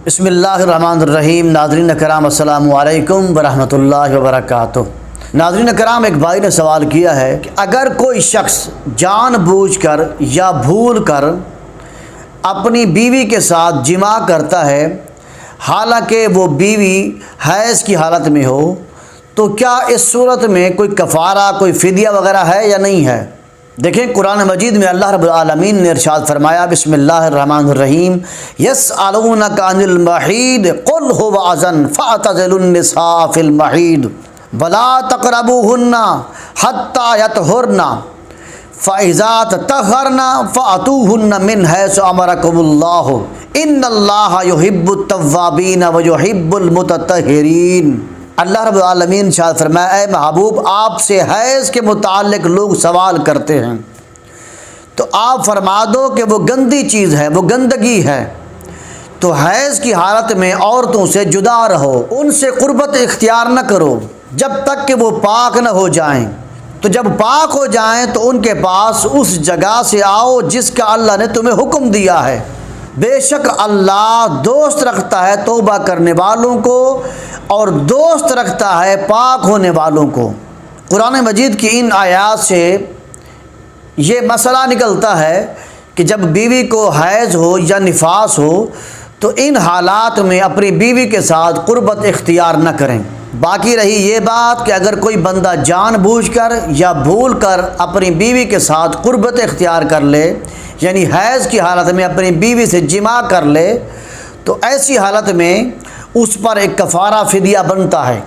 بسم اللہ الرحمن الرحیم۔ ناظرین کرام السلام علیکم ورحمۃ اللہ وبرکاتہ۔ ناظرین کرام، ایک بھائی نے سوال کیا ہے کہ اگر کوئی شخص جان بوجھ کر یا بھول کر اپنی بیوی کے ساتھ جماع کرتا ہے حالانکہ وہ بیوی حیض کی حالت میں ہو تو کیا اس صورت میں کوئی کفارہ، کوئی فدیہ وغیرہ ہے یا نہیں ہے؟ دیکھیں، قرآن مجید میں اللہ رب العالمین نے ارشاد فرمایا، بسم اللہ الرحمن الرحیم، یسألونک عن المحیض قل هو اذن فاعتزلوا النساء فی المحیض ولا تقربوهن حتی یطہرن فاذا تطہرن فأتوهن من حیث امرکم اللہ ان اللہ یحب التوابین ویحب المتطہرین۔ اللہ رب العالمین ارشاد فرمایا، اے محبوب، آپ سے حیض کے متعلق لوگ سوال کرتے ہیں تو آپ فرما دو کہ وہ گندی چیز ہے، وہ گندگی ہے، تو حیض کی حالت میں عورتوں سے جدا رہو، ان سے قربت اختیار نہ کرو جب تک کہ وہ پاک نہ ہو جائیں۔ تو جب پاک ہو جائیں تو ان کے پاس اس جگہ سے آؤ جس کا اللہ نے تمہیں حکم دیا ہے۔ بے شک اللہ دوست رکھتا ہے توبہ کرنے والوں کو اور دوست رکھتا ہے پاک ہونے والوں کو۔ قرآن مجید کی ان آیات سے یہ مسئلہ نکلتا ہے کہ جب بیوی کو حیض ہو یا نفاس ہو تو ان حالات میں اپنی بیوی کے ساتھ قربت اختیار نہ کریں۔ باقی رہی یہ بات کہ اگر کوئی بندہ جان بوجھ کر یا بھول کر اپنی بیوی کے ساتھ قربت اختیار کر لے، یعنی حیض کی حالت میں اپنی بیوی سے جماع کر لے، تو ایسی حالت میں اس پر ایک کفارہ فدیہ بنتا ہے۔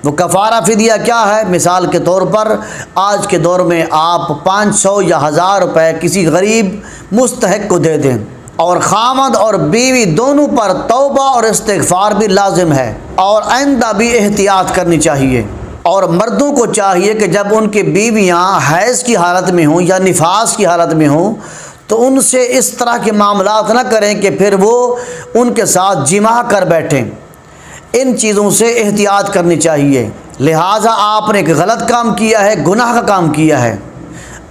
وہ کفارہ فدیہ کیا ہے؟ مثال کے طور پر آج کے دور میں آپ 500 یا 1000 روپے کسی غریب مستحق کو دے دیں، اور خامد اور بیوی دونوں پر توبہ اور استغفار بھی لازم ہے، اور آئندہ بھی احتیاط کرنی چاہیے۔ اور مردوں کو چاہیے کہ جب ان کی بیویاں حیض کی حالت میں ہوں یا نفاس کی حالت میں ہوں تو ان سے اس طرح کے معاملات نہ کریں کہ پھر وہ ان کے ساتھ جماع کر بیٹھیں۔ ان چیزوں سے احتیاط کرنی چاہیے۔ لہٰذا آپ نے ایک غلط کام کیا ہے، گناہ کا کام کیا ہے،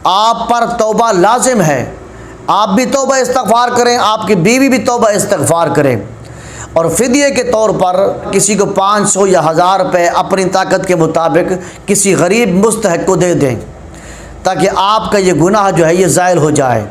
آپ پر توبہ لازم ہے۔ آپ بھی توبہ استغفار کریں، آپ کی بیوی بھی توبہ استغفار کریں، اور فدیے کے طور پر کسی کو 500 یا 1000 روپے اپنی طاقت کے مطابق کسی غریب مستحق کو دے دیں تاکہ آپ کا یہ گناہ جو ہے یہ زائل ہو جائے۔